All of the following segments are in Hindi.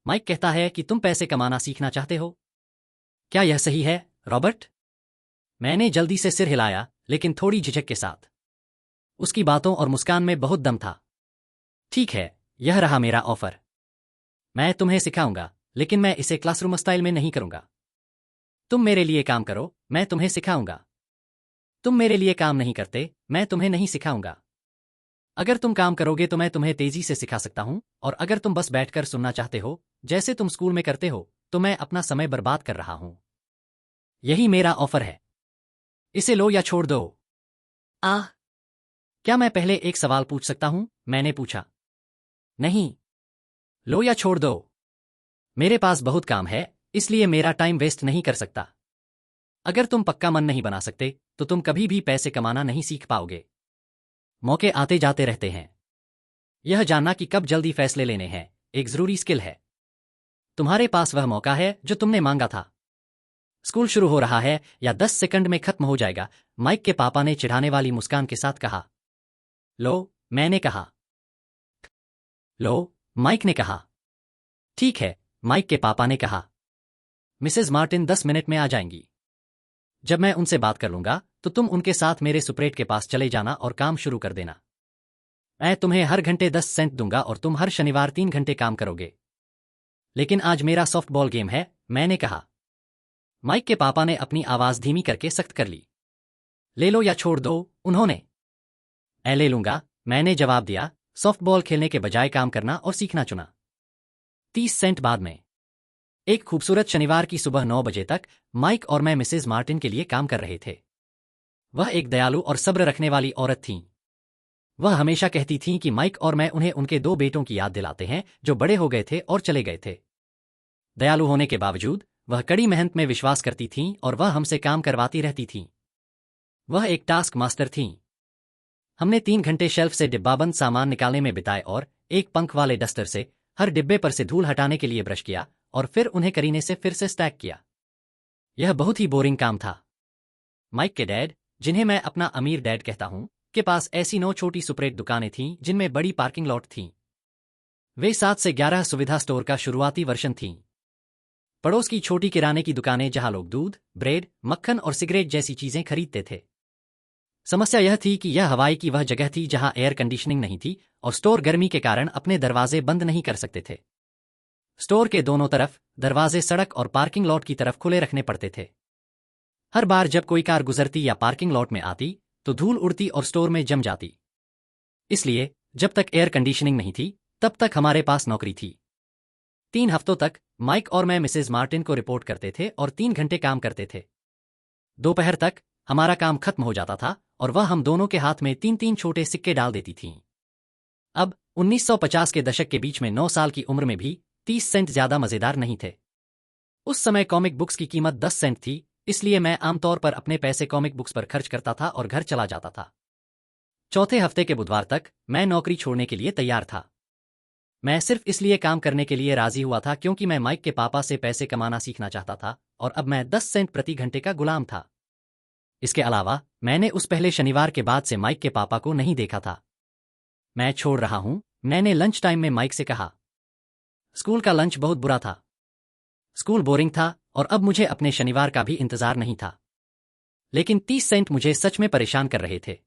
माइक कहता है कि तुम पैसे कमाना सीखना चाहते हो। क्या यह सही है, रॉबर्ट? मैंने जल्दी से सिर हिलाया, लेकिन थोड़ी झिझक के साथ। उसकी बातों और मुस्कान में बहुत दम था। ठीक है, यह रहा मेरा ऑफर। मैं तुम्हें सिखाऊंगा, लेकिन मैं इसे क्लासरूम स्टाइल में नहीं करूंगा। तुम मेरे लिए काम करो, मैं तुम्हें सिखाऊंगा। तुम मेरे लिए काम नहीं करते, मैं तुम्हें नहीं सिखाऊंगा। अगर तुम काम करोगे तो मैं तुम्हें तेजी से सिखा सकता हूं, और अगर तुम बस बैठकर सुनना चाहते हो, जैसे तुम स्कूल में करते हो, तो मैं अपना समय बर्बाद कर रहा हूं। यही मेरा ऑफर है। इसे लो या छोड़ दो। आह! क्या मैं पहले एक सवाल पूछ सकता हूं? मैंने पूछा। नहीं। लो या छोड़ दो। मेरे पास बहुत काम है, इसलिए मेरा टाइम वेस्ट नहीं कर सकता। अगर तुम पक्का मन नहीं बना सकते, तो तुम कभी भी पैसे कमाना नहीं सीख पाओगे। मौके आते जाते रहते हैं। यह जानना कि कब जल्दी फैसले लेने हैं, एक जरूरी स्किल है। तुम्हारे पास वह मौका है जो तुमने मांगा था। स्कूल शुरू हो रहा है या 10 सेकंड में खत्म हो जाएगा, माइक के पापा ने चिढ़ाने वाली मुस्कान के साथ कहा। लो, मैंने कहा। लो, माइक ने कहा। ठीक है, माइक के पापा ने कहा। मिसेज मार्टिन 10 मिनट में आ जाएंगी। जब मैं उनसे बात कर लूंगा, तो तुम उनके साथ मेरे सुपरेट के पास चले जाना और काम शुरू कर देना। मैं तुम्हें हर घंटे 10 सेंट दूंगा और तुम हर शनिवार 3 घंटे काम करोगे। लेकिन आज मेरा सॉफ्टबॉल गेम है, मैंने कहा। माइक के पापा ने अपनी आवाज धीमी करके सख्त कर ली। ले लो या छोड़ दो, उन्होंने। मैं ले लूंगा, मैंने जवाब दिया, सॉफ्टबॉल खेलने के बजाय काम करना और सीखना चुना। 30 सेंट बाद में। एक खूबसूरत शनिवार की सुबह 9 बजे तक माइक और मैं मिसेज मार्टिन के लिए काम कर रहे थे। वह एक दयालु और सब्र रखने वाली औरत थीं। वह हमेशा कहती थीं कि माइक और मैं उन्हें उनके 2 बेटों की याद दिलाते हैं जो बड़े हो गए थे और चले गए थे। दयालु होने के बावजूद वह कड़ी मेहनत में विश्वास करती थीं और वह हमसे काम करवाती रहती थीं। वह एक टास्क मास्टर थीं। हमने 3 घंटे शेल्फ से डिब्बाबंद सामान निकालने में बिताए और एक पंख वाले डस्टर से हर डिब्बे पर से धूल हटाने के लिए ब्रश किया और फिर उन्हें करीने से फिर से स्टैक किया। यह बहुत ही बोरिंग काम था। माइक के डैड, जिन्हें मैं अपना अमीर डैड कहता हूं, के पास ऐसी 9 छोटी सुपरेट दुकानें थीं जिनमें बड़ी पार्किंग लॉट थीं। वे 7 से 11 सुविधा स्टोर का शुरुआती वर्षन थीं। पड़ोस की छोटी किराने की दुकानें जहां लोग दूध, ब्रेड, मक्खन और सिगरेट जैसी चीजें खरीदते थे। समस्या यह थी कि यह हवाई की वह जगह थी जहां एयर कंडीशनिंग नहीं थी और स्टोर गर्मी के कारण अपने दरवाजे बंद नहीं कर सकते थे। स्टोर के दोनों तरफ दरवाजे सड़क और पार्किंग लॉट की तरफ खुले रखने पड़ते थे। हर बार जब कोई कार गुजरती या पार्किंग लॉट में आती, तो धूल उड़ती और स्टोर में जम जाती। इसलिए जब तक एयर कंडीशनिंग नहीं थी, तब तक हमारे पास नौकरी थी। 3 हफ्तों तक माइक और मैं मिसेज मार्टिन को रिपोर्ट करते थे और 3 घंटे काम करते थे। दोपहर तक हमारा काम खत्म हो जाता था और वह हम दोनों के हाथ में 3-3 छोटे सिक्के डाल देती थीं। अब 1950 के दशक के बीच में 9 साल की उम्र में भी 30 सेंट ज्यादा मजेदार नहीं थे। उस समय कॉमिक बुक्स की कीमत 10 सेंट थी, इसलिए मैं आमतौर पर अपने पैसे कॉमिक बुक्स पर खर्च करता था और घर चला जाता था। चौथे हफ्ते के बुधवार तक मैं नौकरी छोड़ने के लिए तैयार था। मैं सिर्फ इसलिए काम करने के लिए राजी हुआ था क्योंकि मैं माइक के पापा से पैसे कमाना सीखना चाहता था, और अब मैं 10 सेंट प्रति घंटे का गुलाम था। इसके अलावा मैंने उस पहले शनिवार के बाद से माइक के पापा को नहीं देखा था। मैं छोड़ रहा हूं, मैंने लंच टाइम में माइक से कहा। स्कूल का लंच बहुत बुरा था। स्कूल बोरिंग था और अब मुझे अपने शनिवार का भी इंतजार नहीं था। लेकिन 30 सेंट मुझे सच में परेशान कर रहे थे।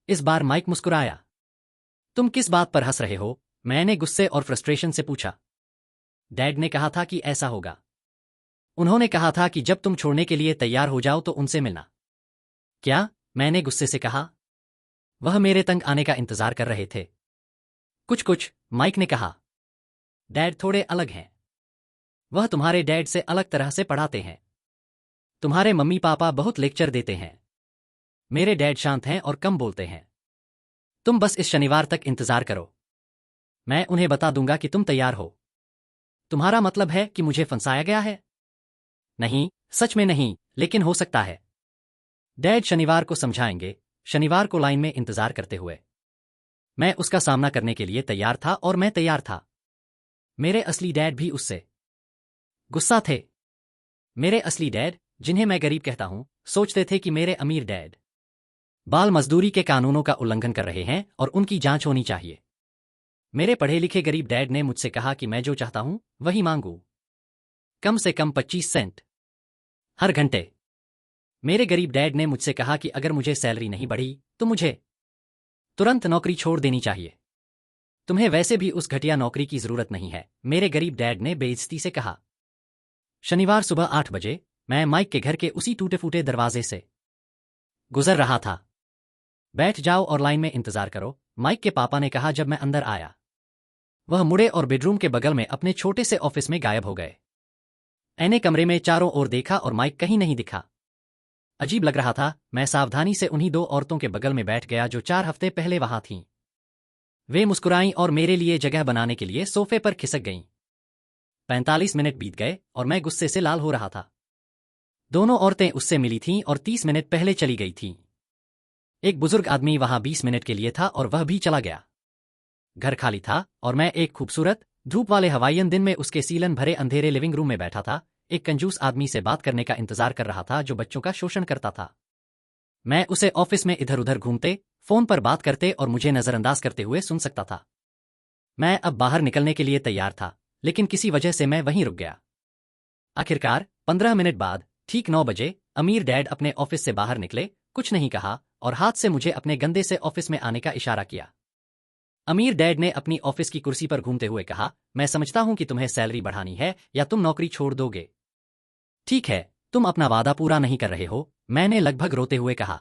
इस बार माइक मुस्कुराया। तुम किस बात पर हंस रहे हो? मैंने गुस्से और फ्रस्ट्रेशन से पूछा। डैड ने कहा था कि ऐसा होगा। उन्होंने कहा था कि जब तुम छोड़ने के लिए तैयार हो जाओ तो उनसे मिलना। क्या? मैंने गुस्से से कहा। वह मेरे तंग आने का इंतजार कर रहे थे। कुछ कुछ, माइक ने कहा। डैड थोड़े अलग हैं। वह तुम्हारे डैड से अलग तरह से पढ़ाते हैं। तुम्हारे मम्मी पापा बहुत लेक्चर देते हैं। मेरे डैड शांत हैं और कम बोलते हैं। तुम बस इस शनिवार तक इंतजार करो। मैं उन्हें बता दूंगा कि तुम तैयार हो। तुम्हारा मतलब है कि मुझे फंसाया गया है? नहीं, सच में नहीं, लेकिन हो सकता है। डैड शनिवार को समझाएंगे। शनिवार को लाइन में इंतजार करते हुए मैं उसका सामना करने के लिए तैयार था और मैं तैयार था। मेरे असली डैड भी उससे गुस्सा थे। मेरे असली डैड, जिन्हें मैं गरीब कहता हूं, सोचते थे कि मेरे अमीर डैड बाल मजदूरी के कानूनों का उल्लंघन कर रहे हैं और उनकी जांच होनी चाहिए। मेरे पढ़े लिखे गरीब डैड ने मुझसे कहा कि मैं जो चाहता हूं वही मांगू, कम से कम 25 सेंट हर घंटे। मेरे गरीब डैड ने मुझसे कहा कि अगर मुझे सैलरी नहीं बढ़ी तो मुझे तुरंत नौकरी छोड़ देनी चाहिए। तुम्हें वैसे भी उस घटिया नौकरी की जरूरत नहीं है, मेरे गरीब डैड ने बेइज्जती से कहा। शनिवार सुबह 8 बजे मैं माइक के घर के उसी टूटे फूटे दरवाजे से गुजर रहा था। बैठ जाओ और लाइन में इंतजार करो, माइक के पापा ने कहा जब मैं अंदर आया। वह मुड़े और बेडरूम के बगल में अपने छोटे से ऑफिस में गायब हो गए। मैंने कमरे में चारों ओर देखा और माइक कहीं नहीं दिखा। अजीब लग रहा था। मैं सावधानी से उन्हीं दो औरतों के बगल में बैठ गया जो 4 हफ्ते पहले वहां थीं। वे मुस्कुराईं और मेरे लिए जगह बनाने के लिए सोफे पर खिसक गईं। 45 मिनट बीत गए और मैं गुस्से से लाल हो रहा था। दोनों औरतें उससे मिली थीं और 30 मिनट पहले चली गई थीं। एक बुजुर्ग आदमी वहां 20 मिनट के लिए था और वह भी चला गया। घर खाली था और मैं एक खूबसूरत धूप वाले हवाईयन दिन में उसके सीलन भरे अंधेरे लिविंग रूम में बैठा था, एक कंजूस आदमी से बात करने का इंतजार कर रहा था जो बच्चों का शोषण करता था। मैं उसे ऑफिस में इधर उधर घूमते, फोन पर बात करते और मुझे नजरअंदाज करते हुए सुन सकता था। मैं अब बाहर निकलने के लिए तैयार था, लेकिन किसी वजह से मैं वहीं रुक गया। आखिरकार 15 मिनट बाद ठीक 9 बजे अमीर डैड अपने ऑफिस से बाहर निकले, कुछ नहीं कहा और हाथ से मुझे अपने गंदे से ऑफिस में आने का इशारा किया। अमीर डैड ने अपनी ऑफिस की कुर्सी पर घूमते हुए कहा, मैं समझता हूं कि तुम्हें सैलरी बढ़ानी है या तुम नौकरी छोड़ दोगे। ठीक है, तुम अपना वादा पूरा नहीं कर रहे हो, मैंने लगभग रोते हुए कहा।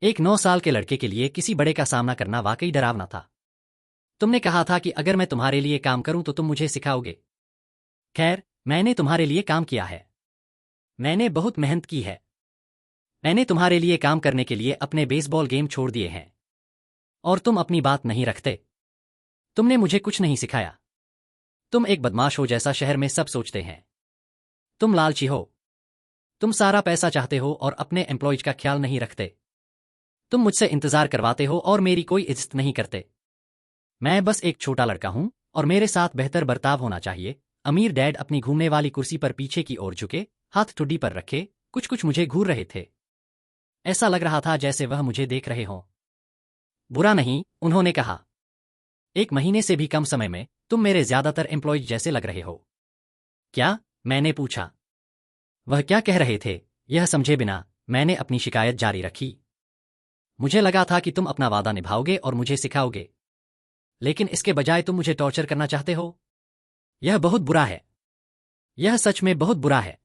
एक 9 साल के लड़के के लिए किसी बड़े का सामना करना वाकई डरावना था। तुमने कहा था कि अगर मैं तुम्हारे लिए काम करूं तो तुम मुझे सिखाओगे। खैर, मैंने तुम्हारे लिए काम किया है। मैंने बहुत मेहनत की है। मैंने तुम्हारे लिए काम करने के लिए अपने बेसबॉल गेम छोड़ दिए हैं। और तुम अपनी बात नहीं रखते। तुमने मुझे कुछ नहीं सिखाया। तुम एक बदमाश हो जैसा शहर में सब सोचते हैं। तुम लालची हो। तुम सारा पैसा चाहते हो और अपने एम्प्लॉयज का ख्याल नहीं रखते। तुम मुझसे इंतजार करवाते हो और मेरी कोई इज्जत नहीं करते। मैं बस एक छोटा लड़का हूं और मेरे साथ बेहतर बर्ताव होना चाहिए। अमीर डैड अपनी घूमने वाली कुर्सी पर पीछे की ओर झुके, हाथ ठुड्डी पर रखे, कुछ कुछ मुझे घूर रहे थे। ऐसा लग रहा था जैसे वह मुझे देख रहे हों। बुरा नहीं, उन्होंने कहा। 1 महीने से भी कम समय में तुम मेरे ज्यादातर एम्प्लॉयज जैसे लग रहे हो। क्या? मैंने पूछा। वह क्या कह रहे थे यह समझे बिना मैंने अपनी शिकायत जारी रखी। मुझे लगा था कि तुम अपना वादा निभाओगे और मुझे सिखाओगे, लेकिन इसके बजाय तुम मुझे टॉर्चर करना चाहते हो। यह बहुत बुरा है। यह सच में बहुत बुरा है।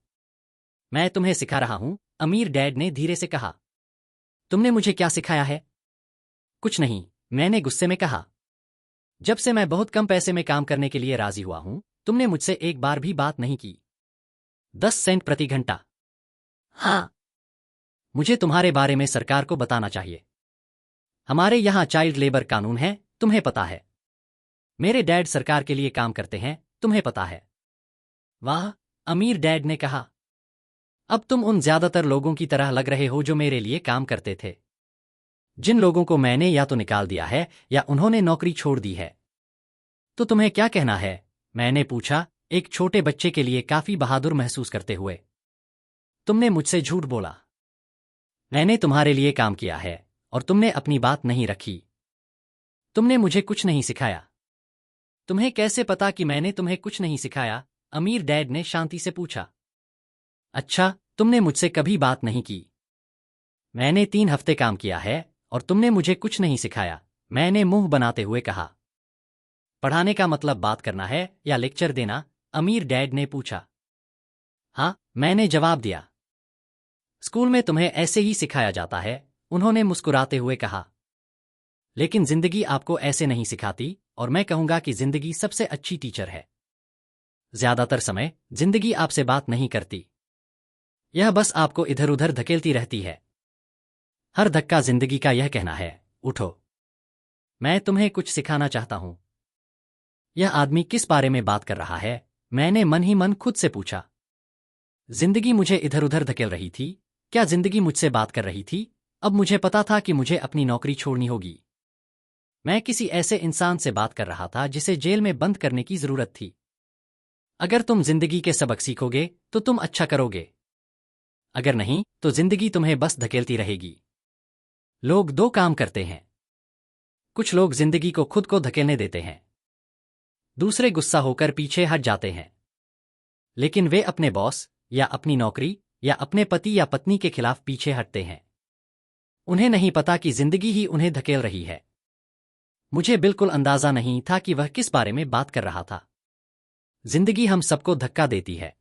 मैं तुम्हें सिखा रहा हूं, अमीर डैड ने धीरे से कहा। तुमने मुझे क्या सिखाया है? कुछ नहीं, मैंने गुस्से में कहा। जब से मैं बहुत कम पैसे में काम करने के लिए राजी हुआ हूं, तुमने मुझसे एक बार भी बात नहीं की। 10 सेंट प्रति घंटा। हाँ। मुझे तुम्हारे बारे में सरकार को बताना चाहिए। हमारे यहां चाइल्ड लेबर कानून है, तुम्हें पता है। मेरे डैड सरकार के लिए काम करते हैं, तुम्हें पता है। वाह, अमीर डैड ने कहा। अब तुम उन ज्यादातर लोगों की तरह लग रहे हो जो मेरे लिए काम करते थे, जिन लोगों को मैंने या तो निकाल दिया है या उन्होंने नौकरी छोड़ दी है। तो तुम्हें क्या कहना है? मैंने पूछा, एक छोटे बच्चे के लिए काफी बहादुर महसूस करते हुए। तुमने मुझसे झूठ बोला। मैंने तुम्हारे लिए काम किया है और तुमने अपनी बात नहीं रखी। तुमने मुझे कुछ नहीं सिखाया। तुम्हें कैसे पता कि मैंने तुम्हें कुछ नहीं सिखाया? अमीर डैड ने शांति से पूछा। अच्छा, तुमने मुझसे कभी बात नहीं की। मैंने 3 हफ्ते काम किया है और तुमने मुझे कुछ नहीं सिखाया, मैंने मुंह बनाते हुए कहा। पढ़ाने का मतलब बात करना है या लेक्चर देना? अमीर डैड ने पूछा। हाँ, मैंने जवाब दिया। स्कूल में तुम्हें ऐसे ही सिखाया जाता है, उन्होंने मुस्कुराते हुए कहा। लेकिन जिंदगी आपको ऐसे नहीं सिखाती और मैं कहूंगा कि जिंदगी सबसे अच्छी टीचर है। ज्यादातर समय जिंदगी आपसे बात नहीं करती। यह बस आपको इधर उधर धकेलती रहती है। हर धक्का जिंदगी का यह कहना है, उठो। मैं तुम्हें कुछ सिखाना चाहता हूं। यह आदमी किस बारे में बात कर रहा है? मैंने मन ही मन खुद से पूछा। जिंदगी मुझे इधर उधर धकेल रही थी। क्या जिंदगी मुझसे बात कर रही थी? अब मुझे पता था कि मुझे अपनी नौकरी छोड़नी होगी। मैं किसी ऐसे इंसान से बात कर रहा था जिसे जेल में बंद करने की जरूरत थी। अगर तुम जिंदगी के सबक सीखोगे तो तुम अच्छा करोगे। अगर नहीं तो जिंदगी तुम्हें बस धकेलती रहेगी। लोग 2 काम करते हैं। कुछ लोग जिंदगी को खुद को धकेलने देते हैं, दूसरे गुस्सा होकर पीछे हट जाते हैं, लेकिन वे अपने बॉस या अपनी नौकरी या अपने पति या पत्नी के खिलाफ पीछे हटते हैं। उन्हें नहीं पता कि जिंदगी ही उन्हें धकेल रही है। मुझे बिल्कुल अंदाजा नहीं था कि वह किस बारे में बात कर रहा था। जिंदगी हम सबको धक्का देती है।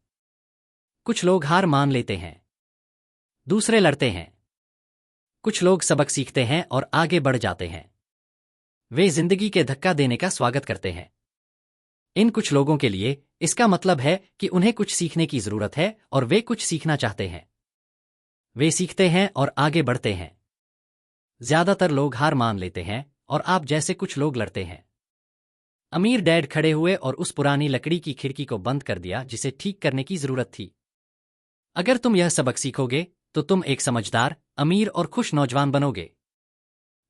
कुछ लोग हार मान लेते हैं, दूसरे लड़ते हैं। कुछ लोग सबक सीखते हैं और आगे बढ़ जाते हैं। वे जिंदगी के धक्का देने का स्वागत करते हैं। इन कुछ लोगों के लिए इसका मतलब है कि उन्हें कुछ सीखने की जरूरत है और वे कुछ सीखना चाहते हैं। वे सीखते हैं और आगे बढ़ते हैं। ज्यादातर लोग हार मान लेते हैं और आप जैसे कुछ लोग लड़ते हैं। अमीर डैड खड़े हुए और उस पुरानी लकड़ी की खिड़की को बंद कर दिया जिसे ठीक करने की जरूरत थी। अगर तुम यह सबक सीखोगे तो तुम एक समझदार, अमीर और खुश नौजवान बनोगे।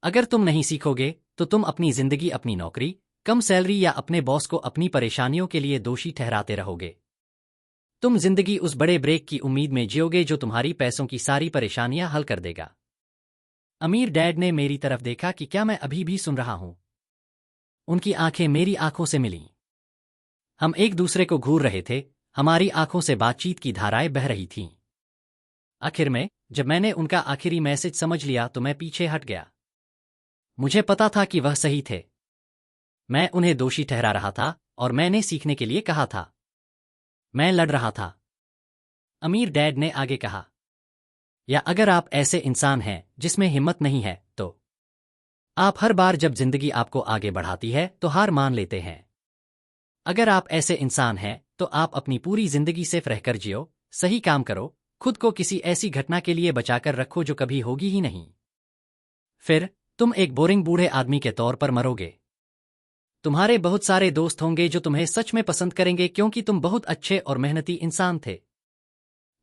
अगर तुम नहीं सीखोगे तो तुम अपनी जिंदगी, अपनी नौकरी, कम सैलरी या अपने बॉस को अपनी परेशानियों के लिए दोषी ठहराते रहोगे। तुम जिंदगी उस बड़े ब्रेक की उम्मीद में जियोगे जो तुम्हारी पैसों की सारी परेशानियां हल कर देगा। अमीर डैड ने मेरी तरफ देखा कि क्या मैं अभी भी सुन रहा हूं। उनकी आंखें मेरी आंखों से मिलीं। हम एक दूसरे को घूर रहे थे, हमारी आंखों से बातचीत की धाराएं बह रही थीं। आखिर में जब मैंने उनका आखिरी मैसेज समझ लिया तो मैं पीछे हट गया। मुझे पता था कि वह सही थे। मैं उन्हें दोषी ठहरा रहा था और मैंने सीखने के लिए कहा था। मैं लड़ रहा था। अमीर डैड ने आगे कहा, या अगर आप ऐसे इंसान हैं जिसमें हिम्मत नहीं है तो आप हर बार जब जिंदगी आपको आगे बढ़ाती है तो हार मान लेते हैं। अगर आप ऐसे इंसान हैं तो आप अपनी पूरी जिंदगी सिर्फ रहकर जियो, सही काम करो, खुद को किसी ऐसी घटना के लिए बचाकर रखो जो कभी होगी ही नहीं। फिर तुम एक बोरिंग बूढ़े आदमी के तौर पर मरोगे। तुम्हारे बहुत सारे दोस्त होंगे जो तुम्हें सच में पसंद करेंगे क्योंकि तुम बहुत अच्छे और मेहनती इंसान थे।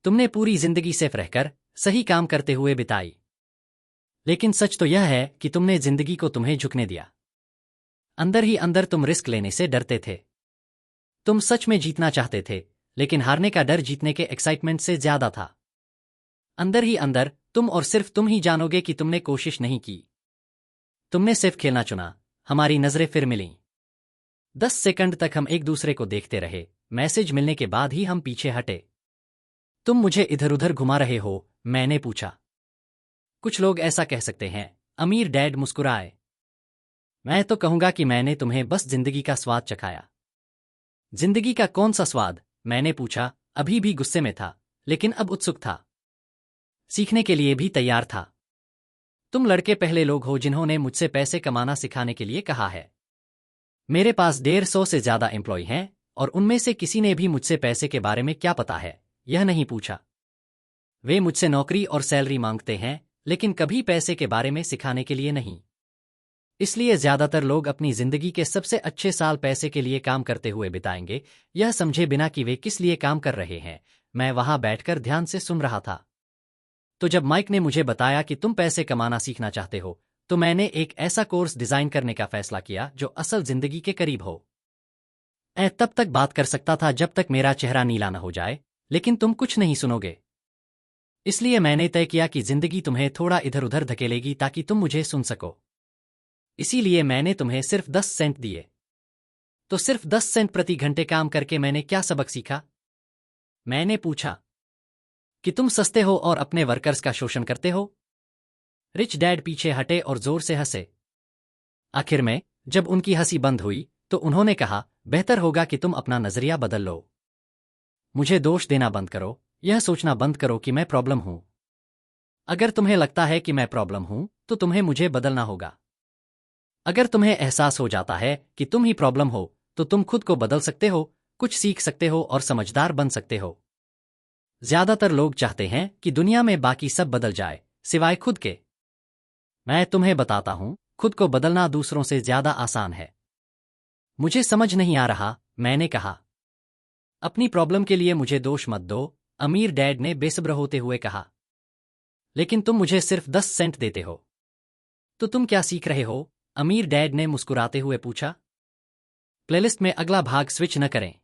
तुमने पूरी जिंदगी सिर्फ रहकर सही काम करते हुए बिताई। लेकिन सच तो यह है कि तुमने जिंदगी को तुम्हें झुकने दिया। अंदर ही अंदर तुम रिस्क लेने से डरते थे। तुम सच में जीतना चाहते थे, लेकिन हारने का डर जीतने के एक्साइटमेंट से ज्यादा था। अंदर ही अंदर तुम और सिर्फ तुम ही जानोगे कि तुमने कोशिश नहीं की। तुमने सिर्फ खेलना चुना। हमारी नजरें फिर मिलीं। 10 सेकंड तक हम एक दूसरे को देखते रहे। मैसेज मिलने के बाद ही हम पीछे हटे। तुम मुझे इधर उधर घुमा रहे हो, मैंने पूछा। कुछ लोग ऐसा कह सकते हैं, अमीर डैड मुस्कुराए। मैं तो कहूंगा कि मैंने तुम्हें बस जिंदगी का स्वाद चखाया। जिंदगी का कौन सा स्वाद? मैंने पूछा, अभी भी गुस्से में था, लेकिन अब उत्सुक था। सीखने के लिए भी तैयार था। तुम लड़के पहले लोग हो जिन्होंने मुझसे पैसे कमाना सिखाने के लिए कहा है। मेरे पास 150 से ज्यादा एम्प्लॉय हैं और उनमें से किसी ने भी मुझसे पैसे के बारे में क्या पता है यह नहीं पूछा। वे मुझसे नौकरी और सैलरी मांगते हैं, लेकिन कभी पैसे के बारे में सिखाने के लिए नहीं। इसलिए ज्यादातर लोग अपनी जिंदगी के सबसे अच्छे साल पैसे के लिए काम करते हुए बिताएंगे, यह समझे बिना कि वे किस लिए काम कर रहे हैं। मैं वहां बैठकर ध्यान से सुन रहा था। तो जब माइक ने मुझे बताया कि तुम पैसे कमाना सीखना चाहते हो, तो मैंने एक ऐसा कोर्स डिजाइन करने का फैसला किया जो असल जिंदगी के करीब हो। मैं तब तक बात कर सकता था जब तक मेरा चेहरा नीला न हो जाए, लेकिन तुम कुछ नहीं सुनोगे। इसलिए मैंने तय किया कि जिंदगी तुम्हें थोड़ा इधर उधर धकेलेगी ताकि तुम मुझे सुन सको। इसीलिए मैंने तुम्हें सिर्फ 10 सेंट दिए। तो सिर्फ 10 सेंट प्रति घंटे काम करके मैंने क्या सबक सीखा? मैंने पूछा कि तुम सस्ते हो और अपने वर्कर्स का शोषण करते हो। रिच डैड पीछे हटे और जोर से हंसे। आखिर में जब उनकी हंसी बंद हुई तो उन्होंने कहा, बेहतर होगा कि तुम अपना नजरिया बदल लो। मुझे दोष देना बंद करो, यह सोचना बंद करो कि मैं प्रॉब्लम हूं। अगर तुम्हें लगता है कि मैं प्रॉब्लम हूं तो तुम्हें मुझे बदलना होगा। अगर तुम्हें एहसास हो जाता है कि तुम ही प्रॉब्लम हो तो तुम खुद को बदल सकते हो, कुछ सीख सकते हो और समझदार बन सकते हो। ज्यादातर लोग चाहते हैं कि दुनिया में बाकी सब बदल जाए, सिवाय खुद के। मैं तुम्हें बताता हूं, खुद को बदलना दूसरों से ज्यादा आसान है। मुझे समझ नहीं आ रहा, मैंने कहा। अपनी प्रॉब्लम के लिए मुझे दोष मत दो, अमीर डैड ने बेसब्र होते हुए कहा। लेकिन तुम मुझे सिर्फ 10 सेंट देते हो। तो तुम क्या सीख रहे हो? अमीर डैड ने मुस्कुराते हुए पूछा। प्लेलिस्ट में अगला भाग स्विच न करें।